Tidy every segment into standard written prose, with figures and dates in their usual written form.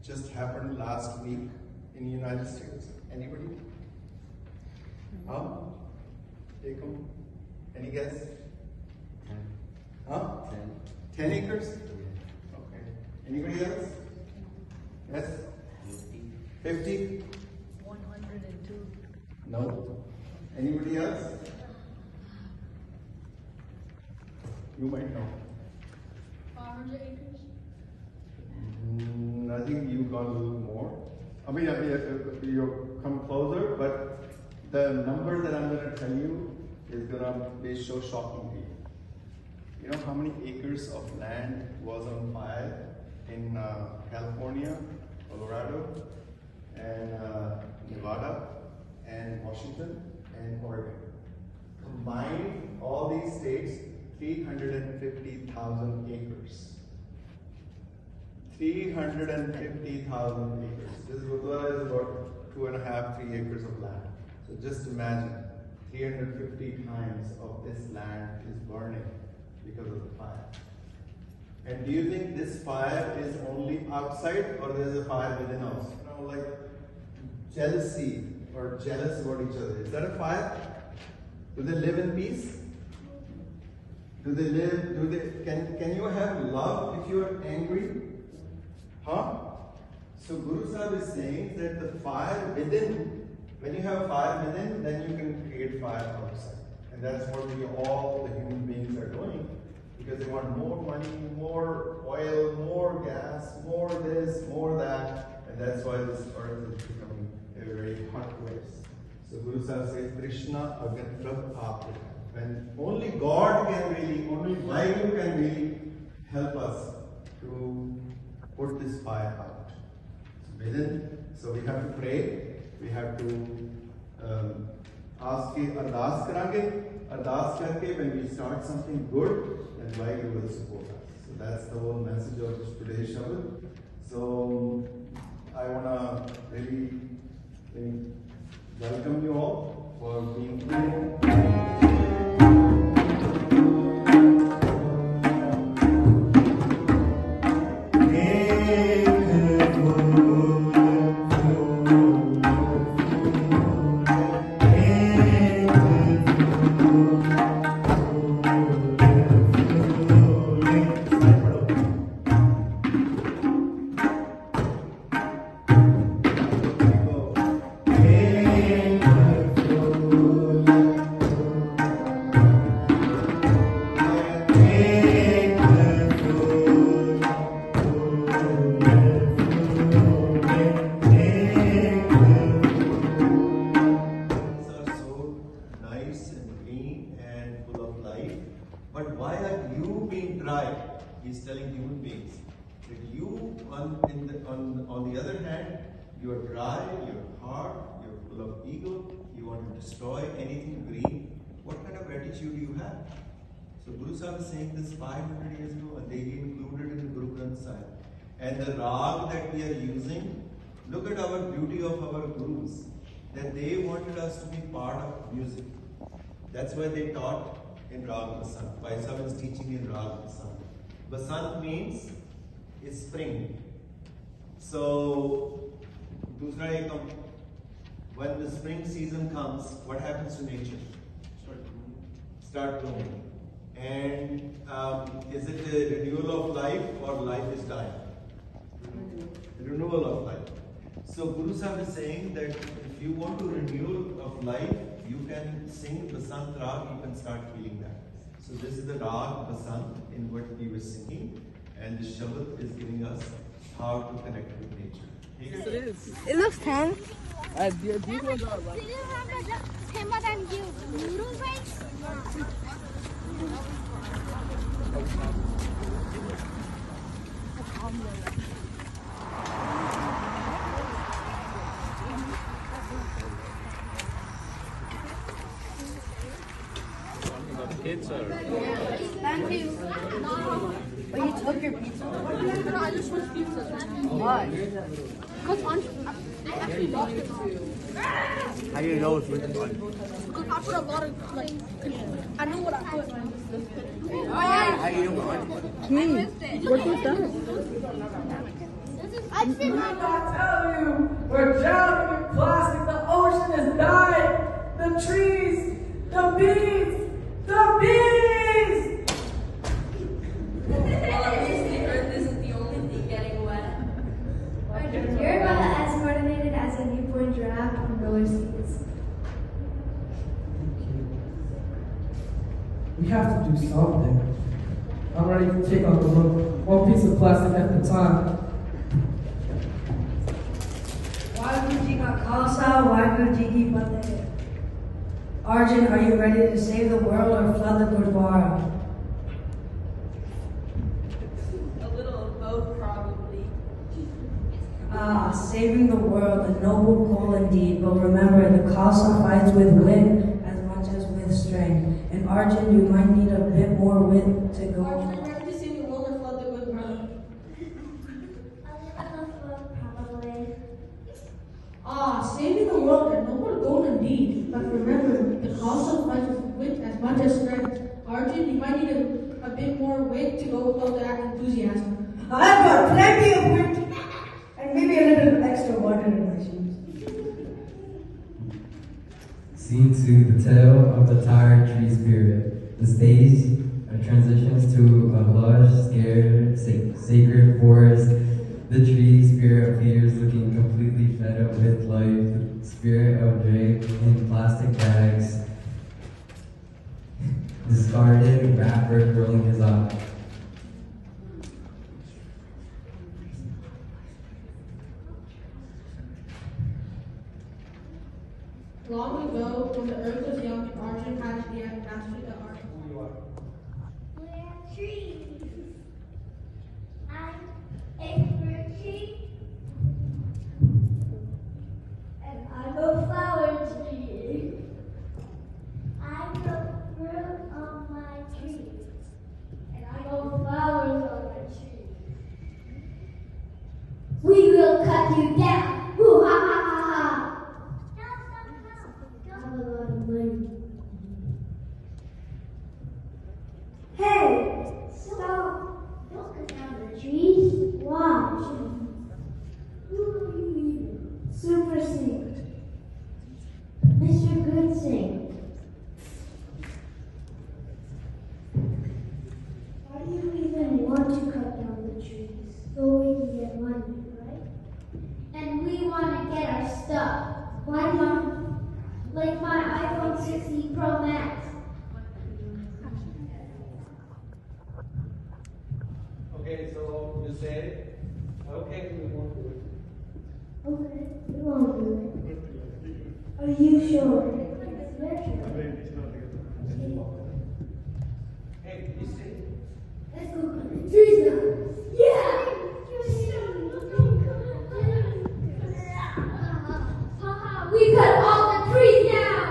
just happened last week in the United States? Anybody? Ekam? Any guess? 10 acres? Okay. Anybody else? Yes? 50? 102. No. Anybody else? You might know. 500 acres? I think you've gone a little more. I mean, you've come closer, but the number that I'm going to tell you is going to be so shocking to you. You know how many acres of land was on fire in California, Colorado, and Nevada, and Washington, and Oregon? Combined, all these states, 350,000 acres. 350,000 acres. This Gurdwara is about 2.5, 3 acres of land. So just imagine, 350 times of this land is burning because of the fire. And do you think this fire is only outside, or there's a fire within us? You know, like jealousy or jealous about each other. Is that a fire? Do they live in peace? Do they live, can you have love if you are angry? Huh? So Guru Sahib is saying that the fire within, when you have fire within, then you can create fire outside. And that's what we all, the human beings, are doing. Because they want more money, more oil, more gas, more this, more that. And that's why this earth is becoming a very hot place. So Guru Sahib says, Krishna Agat Prabh Aap. When only God can really, only Vayu can really help us to put this fire out. So we have to pray, we have to ask ardas karange. Ardas karke, when we start something good, then Vayu will support us. So that's the whole message of today's Shabad. So I want to really welcome you all for being here. He's telling human beings that you, on the other hand, you're dry, you're hard, you're full of ego, you want to destroy anything green. What kind of attitude do you have? So Guru Sahib is saying this 500 years ago, and they included in the Guru Granth Sahib. And the rag that we are using, look at our beauty of our Gurus, that they wanted us to be part of music. That's why they taught in Rag Basant. Vaisam is teaching in Rag Basant. Basant means is spring. So, dusra ekam, when the spring season comes, what happens to nature? Start blooming. And is it a renewal of life, or life is dying? Renewal of life. So Guru Sahib is saying that if you want to renewal of life, you can sing Basant Rag, you can start feeling that. So this is the Rag Basant in what we were singing, and the Shabad is giving us how to connect with nature. Yes, it is. It looks 10. These ones are right. Do you have the camera and give noodles rice? Pizza. Thank you. But you took your pizza. No, I just want pizza. Why? Because I actually lost it. How do you know it's with the Because I put a lot of, like, I know what I put. How do you know what? What was that? I I tell you, we're drowning in plastic. The ocean is dying. The trees, the bees, the bees. Well, at least the earth isn't the only thing getting wet. You're about as coordinated as a newborn giraffe on roller skates. We have to do something. I'm ready to take on the world, one piece of plastic at a time. Waheguru ka Khalsa, Waheguru Ji ki Fateh. Arjun, are you ready to save the world or flood the Gurdwara? A little of both, probably. Saving the world, a noble goal indeed, but remember, the Khalsa fights with wit as much as with strength. And Arjun, you might need a bit more wit to go on. Arjun, ready to save the world or flood the Gurdwara? Probably. Saving the world, a noble goal indeed. But remember, the Khalsa fights with wit as much as strength. Arjun, you might need a bit more wit to go with all that enthusiasm. I've got plenty of wit and maybe a little extra water in my shoes. Scene 2, the tale of the tired tree spirit. The stage transitions to a lush, scared, sacred forest. The tree spirit appears looking completely fed up with life. The spirit of draped in plastic bags. Discarded wrapper curling his eye. Long ago, when the earth was young and Arjun had mastered the art. We're trees. I'm a fruit tree. And I'm a flower tree. I grow fruit on my tree. And I grow flowers on my tree. We will cut you down. Woo ha ha ha ha. Have a lot of money. Hey, stop. Don't cut down the trees. Why? Who are you even? Super Singh. Mr. Good Singh. Why do you even want to cut down the trees? So we can get money, right? And we want to get our stuff. Why not? Like my iPhone 16 Pro Max. Okay, so you say, okay, we won't do it. Okay, we won't do it. Are you sure? Very sure. Hey, you say, Let's go cut the trees now. Yeah! Haha, we cut all the trees down!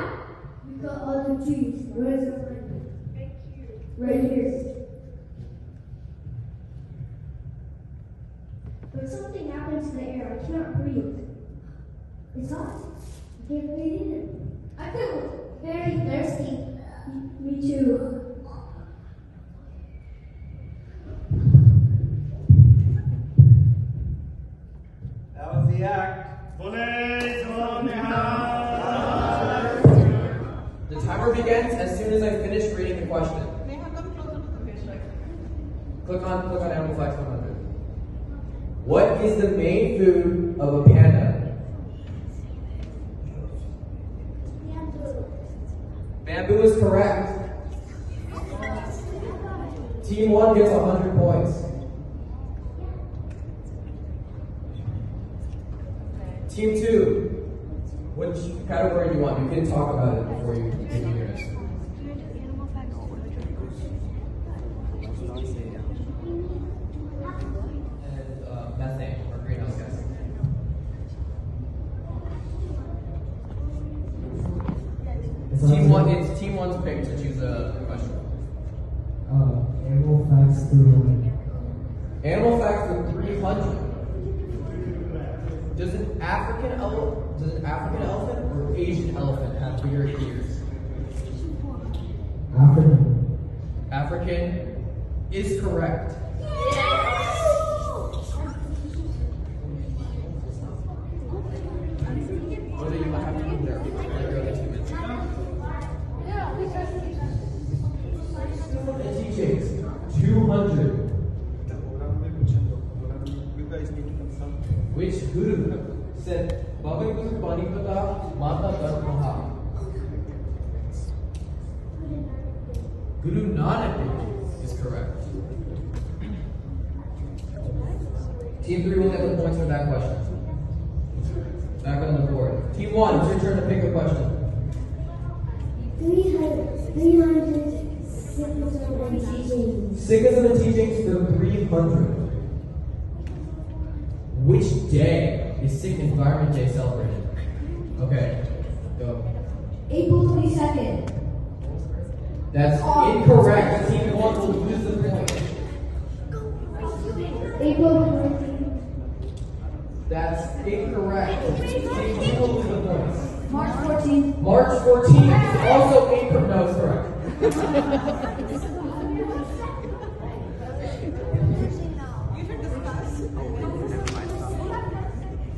We cut all the trees. Where's the money? Right here. But something happens to the air. I cannot breathe. It's hot. I can't breathe either. I feel very thirsty. Me too. that was the act. The timer begins as soon as I finish reading the question. May I come closer to the fish? Click on Animal Facts 100. What is the main food of a panda? Bamboo is correct. Team 1 gets 100 points. Team 2, which category do you want? You can talk about it before you continue yours. And methane, or greenhouse gas. Team 1's pick to choose a question. Animal facts 300. Animal facts for 300. Does an African elephant or Asian elephant have bigger ears? African. African is correct. The teachings, 200. Which guru said, Baba Guru Bani Pata, Mata Dharma Maha? Guru Nanak is correct. Team 3 will get the points for that question. Back on the board. Team 1, it's your turn to pick a question. 300 Sikhism and teachings. Sikhism and teachings for 300. Which day is Sikh Environment Day celebrated? Okay, go. April 22nd. That's incorrect. Team 1 will lose the point. April 14th. That's incorrect. Team 2 will lose the points. March 14th. March 14th is also incorrect. No, it's correct.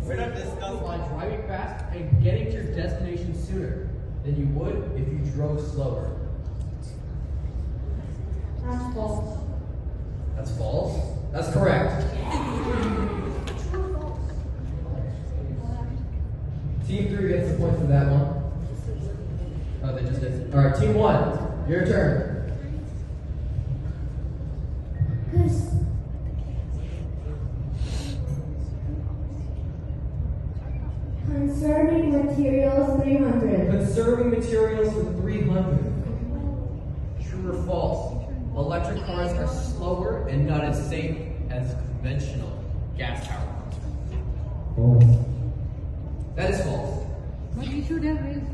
We're going to discuss on driving fast and getting to your destination sooner than you would if you drove slower. That's false. That's false? That's correct. Team 3 gets the point for that one. Oh, they just did. Alright, Team 1, your turn. Conserving materials 300. Conserving materials for 300. True or false? Electric cars are slower and not as safe as conventional gas-powered cars. False. That is false. But you should have raised.